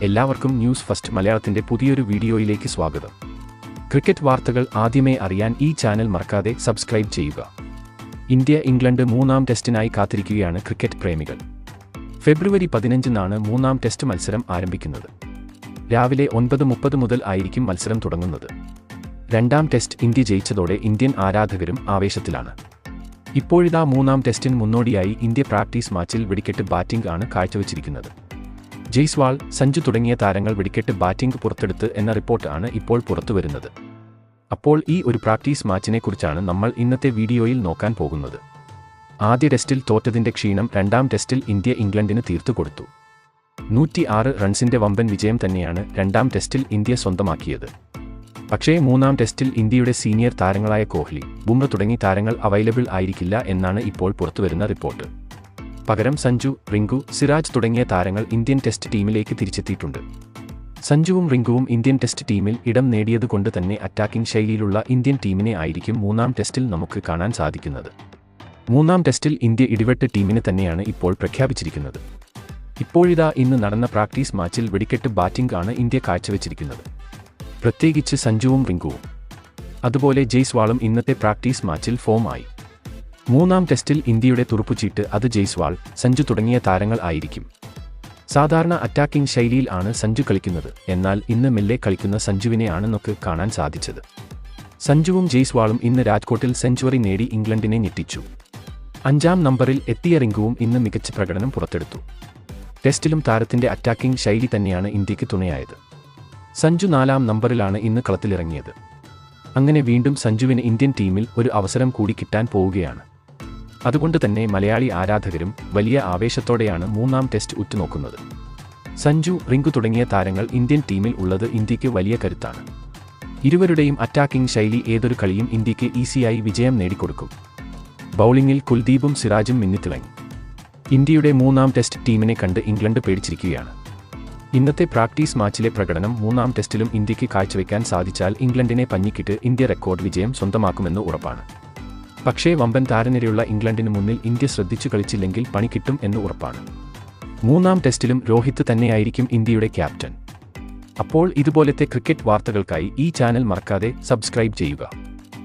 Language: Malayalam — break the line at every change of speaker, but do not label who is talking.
എല്ലാവർക്കും ന്യൂസ് ഫസ്റ്റ് മലയാളത്തിന്റെ പുതിയൊരു വീഡിയോയിലേക്ക് സ്വാഗതം. ക്രിക്കറ്റ് വാർത്തകൾ ആദ്യമേ അറിയാൻ ഈ ചാനൽ മറക്കാതെ സബ്സ്ക്രൈബ് ചെയ്യുക. ഇന്ത്യ ഇംഗ്ലണ്ട് മൂന്നാം ടെസ്റ്റിനായി കാത്തിരിക്കുകയാണ് ക്രിക്കറ്റ് പ്രേമികൾ. ഫെബ്രുവരി 15-നാണ് മൂന്നാം ടെസ്റ്റ് മത്സരം ആരംഭിക്കുന്നത്. രാവിലെ 9:30 മുതൽ ആയിരിക്കും മത്സരം തുടങ്ങുന്നത്. രണ്ടാം ടെസ്റ്റ് ഇന്ത്യ ജയിച്ചതോടെ ഇന്ത്യൻ ആരാധകരും ആവേശത്തിലാണ്. ഇപ്പോഴിതാ മൂന്നാം ടെസ്റ്റിന് മുന്നോടിയായി ഇന്ത്യ പ്രാക്ടീസ് മാച്ചിൽ വെടിക്കെട്ട് ബാറ്റിംഗ് ആണ് കാഴ്ചവെച്ചിരിക്കുന്നത്. ജയ്സ്വാൾ, സഞ്ജു തുടങ്ങിയ താരങ്ങൾ വെടിക്കെട്ട് ബാറ്റിംഗ് പുറത്തെടുത്ത് എന്ന റിപ്പോർട്ട് ആണ് ഇപ്പോൾ പുറത്തുവരുന്നത്. അപ്പോൾ ഈ ഒരു പ്രാക്ടീസ് മാച്ചിനെക്കുറിച്ചാണ് നമ്മൾ ഇന്നത്തെ വീഡിയോയിൽ നോക്കാൻ പോകുന്നത്. ആദ്യ ടെസ്റ്റിൽ തോറ്റതിന്റെ ക്ഷീണം രണ്ടാം ടെസ്റ്റിൽ ഇന്ത്യ ഇംഗ്ലണ്ടിന് തീർത്തുകൊടുത്തു. 106 റൺസിന്റെ വമ്പൻ വിജയം തന്നെയാണ് രണ്ടാം ടെസ്റ്റിൽ ഇന്ത്യ സ്വന്തമാക്കിയത്. പക്ഷേ മൂന്നാം ടെസ്റ്റിൽ ഇന്ത്യയുടെ സീനിയർ താരങ്ങളായ കോഹ്ലി, ബുംറ തുടങ്ങി താരങ്ങൾ അവൈലബിൾ ആയിരിക്കില്ല എന്നാണ് ഇപ്പോൾ പുറത്തുവരുന്ന റിപ്പോർട്ട്. പകരം സഞ്ജു, റിങ്കു, സിറാജ് തുടങ്ങിയ താരങ്ങൾ ഇന്ത്യൻ ടെസ്റ്റ് ടീമിലേക്ക് തിരിച്ചെത്തിയിട്ടുണ്ട്. സഞ്ജുവും റിങ്കുവും ഇന്ത്യൻ ടെസ്റ്റ് ടീമിൽ ഇടം നേടിയതുകൊണ്ട് തന്നെ അറ്റാക്കിംഗ് ശൈലിയിലുള്ള ഇന്ത്യൻ ടീമിനെ ആയിരിക്കും മൂന്നാം ടെസ്റ്റിൽ നമുക്ക് കാണാൻ സാധിക്കുന്നത്. മൂന്നാം ടെസ്റ്റിൽ ഇന്ത്യ ഇടിവെട്ട് ടീമിനെ തന്നെയാണ് ഇപ്പോൾ പ്രഖ്യാപിച്ചിരിക്കുന്നത്. ഇപ്പോഴിതാ ഇന്ന് നടന്ന പ്രാക്ടീസ് മാച്ചിൽ വെടിക്കെട്ട് ബാറ്റിംഗ് ആണ് ഇന്ത്യ കാഴ്ചവെച്ചിരിക്കുന്നത്. പ്രത്യേകിച്ച് സഞ്ജുവും റിങ്കുവും. അതുപോലെ ജയ്സ്വാളും ഇന്നത്തെ പ്രാക്ടീസ് മാച്ചിൽ ഫോം ആയി. മൂന്നാം ടെസ്റ്റിൽ ഇന്ത്യയുടെ തുറുപ്പുചീട്ട് അത് ജയ്സ്വാൾ, സഞ്ജു തുടങ്ങിയ താരങ്ങൾ ആയിരിക്കും. സാധാരണ അറ്റാക്കിംഗ് ശൈലിയിൽ ആണ് സഞ്ജു കളിക്കുന്നത്. എന്നാൽ ഇന്ന് മെല്ലെ കളിക്കുന്ന സഞ്ജുവിനെ ആണ് നമുക്ക് കാണാൻ സാധിച്ചത്. സഞ്ജുവും ജയ്സ്വാളും ഇന്ന് രാജ്കോട്ടിൽ സെഞ്ചുറി നേടി ഇംഗ്ലണ്ടിനെ ഞെട്ടിച്ചു. 5-ാം നമ്പറിൽ എത്തിയ റിങ്കുവും ഇന്ന് മികച്ച പ്രകടനം പുറത്തെടുത്തു. ടെസ്റ്റിലും താരത്തിന്റെ അറ്റാക്കിംഗ് ശൈലി തന്നെയാണ് ഇന്ത്യക്ക് തുണയായത്. സഞ്ജു 4-ാം നമ്പറിലാണ് ഇന്ന് കളത്തിലിറങ്ങിയത്. അങ്ങനെ വീണ്ടും സഞ്ജുവിന് ഇന്ത്യൻ ടീമിൽ ഒരു അവസരം കൂടി കിട്ടാൻ പോവുകയാണ്. അതുകൊണ്ട് തന്നെ മലയാളി ആരാധകരും വലിയ ആവേശത്തോടെയാണ് മൂന്നാം ടെസ്റ്റ് ഉറ്റുനോക്കുന്നത്. സഞ്ജു, റിങ്കു തുടങ്ങിയ താരങ്ങൾ ഇന്ത്യൻ ടീമിൽ ഉള്ളത് ഇന്ത്യക്ക് വലിയ കരുത്താണ്. ഇരുവരുടെയും അറ്റാക്കിംഗ് ശൈലി ഏതൊരു കളിയും ഇന്ത്യക്ക് ഈസിയായി വിജയം നേടിക്കൊടുക്കും. ബൗളിംഗിൽ കുൽദീപും സിറാജും മിന്നിത്തിളങ്ങി. ഇന്ത്യയുടെ മൂന്നാം ടെസ്റ്റ് ടീമിനെ കണ്ട് ഇംഗ്ലണ്ട് പേടിച്ചിരിക്കുകയാണ്. ഇന്നത്തെ പ്രാക്ടീസ് മാച്ചിലെ പ്രകടനം മൂന്നാം ടെസ്റ്റിലും ഇന്ത്യക്ക് കാഴ്ചവെക്കാൻ സാധിച്ചാൽ ഇംഗ്ലണ്ടിനെ പഞ്ഞിക്കിട്ട് ഇന്ത്യ റെക്കോർഡ് വിജയം സ്വന്തമാക്കുമെന്ന് ഉറപ്പാണ്. പക്ഷേ വമ്പൻ താരനിരയുള്ള ഇംഗ്ലണ്ടിന് മുന്നിൽ ഇന്ത്യ ശ്രദ്ധിച്ചു കളിച്ചില്ലെങ്കിൽ പണി കിട്ടും എന്ന് ഉറപ്പാണ്. മൂന്നാം ടെസ്റ്റിലും രോഹിത് തന്നെയായിരിക്കും ഇന്ത്യയുടെ ക്യാപ്റ്റൻ. അപ്പോൾ ഇതുപോലത്തെ ക്രിക്കറ്റ് വാർത്തകൾക്കായി ഈ ചാനൽ മറക്കാതെ സബ്സ്ക്രൈബ് ചെയ്യുക.